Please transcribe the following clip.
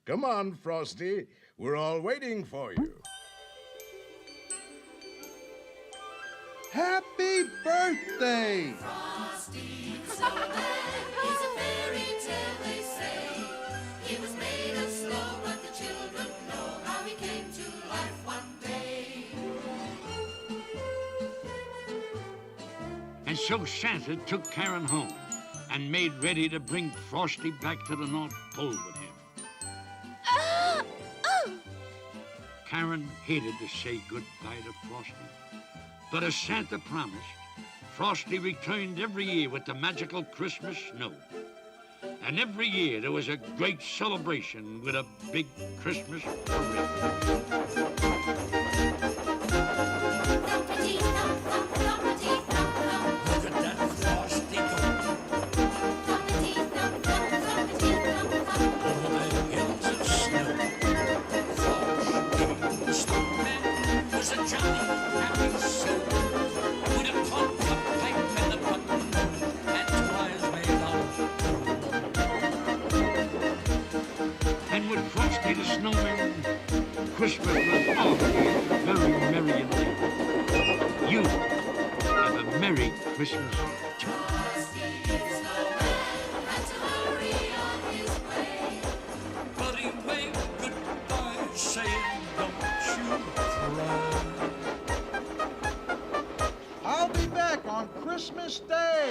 Come on, Frosty. We're all waiting for you. Happy birthday! Frosty the Snowman, he's a fairy tale, they say. He was made of snow, but the children know how he came to life one day. And so Santa took Karen home and made ready to bring Frosty back to the North Pole with him. Karen hated to say goodbye to Frosty, but as Santa promised, Frosty returned every year with the magical Christmas snow. And every year there was a great celebration with a big Christmas parade. And with Frosty the Snowman, Christmas will always be very merry and late. You have a Merry Christmas. Frosty the Snowman had to hurry on his way. But he waved goodbye, saying, "Don't you cry." I'll be back on Christmas Day.